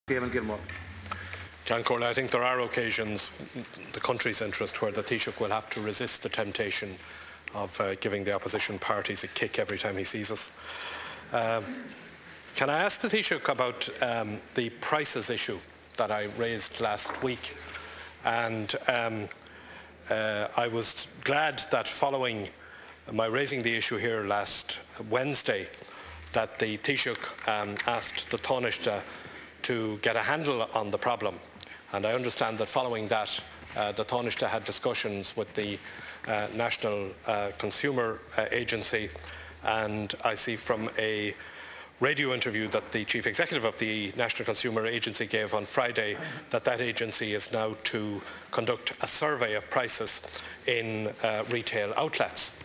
Eamon Gilmore. I think there are occasions, the country's interest, where the Taoiseach will have to resist the temptation of giving the opposition parties a kick every time he sees us. Can I ask the Taoiseach about the prices issue that I raised last week? And I was glad that following my raising the issue here last Wednesday, that the Taoiseach asked the Tanaiste to get a handle on the problem. And I understand that following that, the Tanaiste had discussions with the National Consumer Agency, and I see from a radio interview that the Chief Executive of the National Consumer Agency gave on Friday that that agency is now to conduct a survey of prices in retail outlets.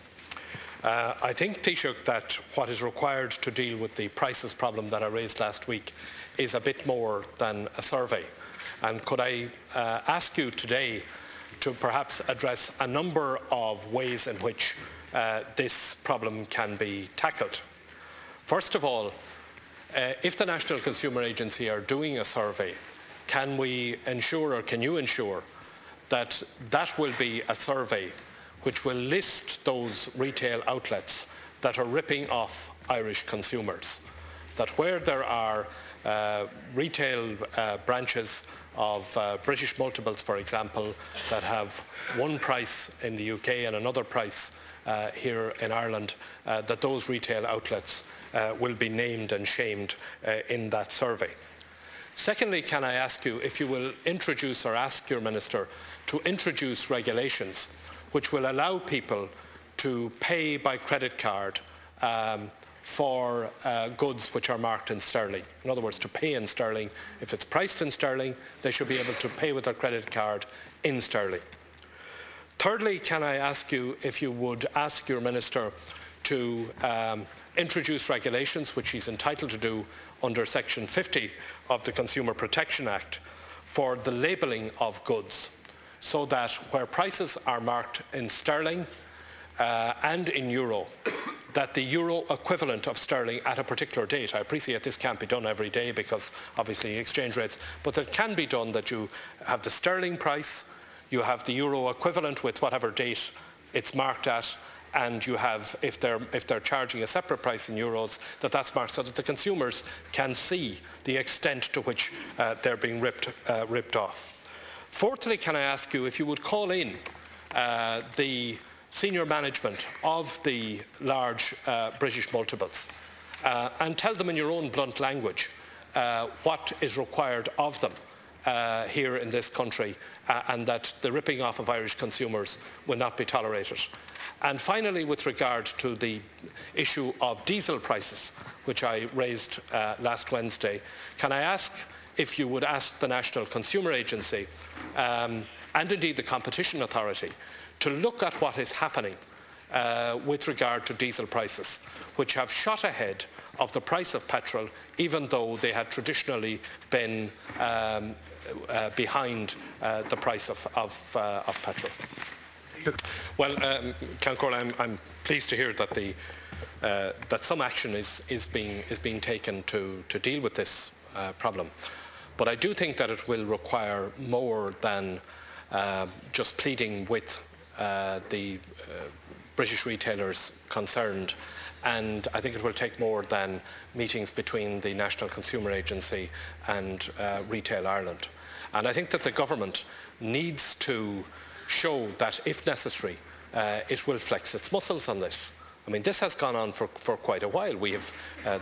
I think, Taoiseach, that what is required to deal with the prices problem that I raised last week is a bit more than a survey. And could I ask you today to perhaps address a number of ways in which this problem can be tackled? First of all, if the National Consumer Agency are doing a survey, can we ensure, or can you ensure, that that will be a survey which will list those retail outlets that are ripping off Irish consumers? That where there are retail branches of British multiples, for example, that have one price in the UK and another price here in Ireland, that those retail outlets will be named and shamed in that survey. Secondly, can I ask you if you will introduce, or ask your Minister to introduce, regulations which will allow people to pay by credit card for goods which are marked in sterling. In other words, to pay in sterling. If it's priced in sterling, they should be able to pay with their credit card in sterling. Thirdly, can I ask you if you would ask your Minister to introduce regulations, which he's entitled to do under Section 50 of the Consumer Protection Act, for the labelling of goods, so that where prices are marked in sterling and in euro, that the euro equivalent of sterling at a particular date, I appreciate this can't be done every day because obviously exchange rates, but it can be done that you have the sterling price, you have the euro equivalent with whatever date it's marked at, and you have, if they're charging a separate price in euros, that's marked so that the consumers can see the extent to which they're being ripped off. Fourthly, can I ask you if you would call in the senior management of the large British multiples and tell them in your own blunt language what is required of them here in this country, and that the ripping off of Irish consumers will not be tolerated. And finally, with regard to the issue of diesel prices, which I raised last Wednesday, can I ask if you would ask the National Consumer Agency and indeed the Competition Authority to look at what is happening with regard to diesel prices, which have shot ahead of the price of petrol, even though they had traditionally been behind the price of petrol. Well, I'm pleased to hear that that some action is being taken to deal with this problem, but I do think that it will require more than just pleading with the British retailers concerned, and I think it will take more than meetings between the National Consumer Agency and Retail Ireland. And I think that the government needs to show that, if necessary, it will flex its muscles on this. I mean, this has gone on for quite a while. We have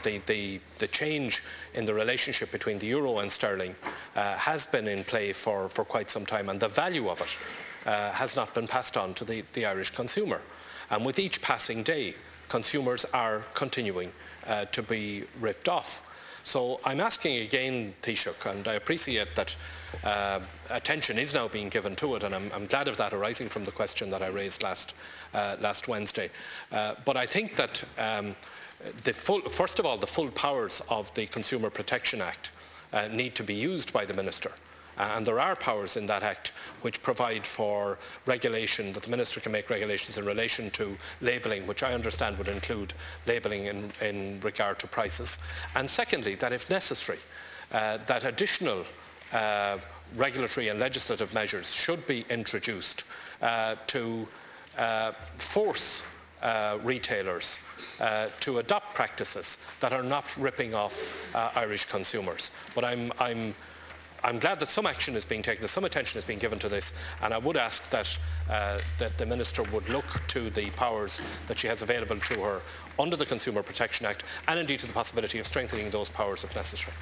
the change in the relationship between the euro and sterling has been in play for quite some time, and the value of it has not been passed on to the Irish consumer. And with each passing day, consumers are continuing to be ripped off. So I'm asking again, Taoiseach, and I appreciate that attention is now being given to it, and I'm glad of that, arising from the question that I raised last Wednesday. But I think that first of all, the full powers of the Consumer Protection Act need to be used by the Minister. And there are powers in that Act which provide for regulation, that the Minister can make regulations in relation to labelling, which I understand would include labelling in regard to prices. And secondly, that if necessary, that additional regulatory and legislative measures should be introduced to force retailers to adopt practices that are not ripping off Irish consumers. But I'm glad that some action is being taken, that some attention is being given to this, and I would ask that, that the Minister would look to the powers that she has available to her under the Consumer Protection Act, and indeed to the possibility of strengthening those powers if necessary.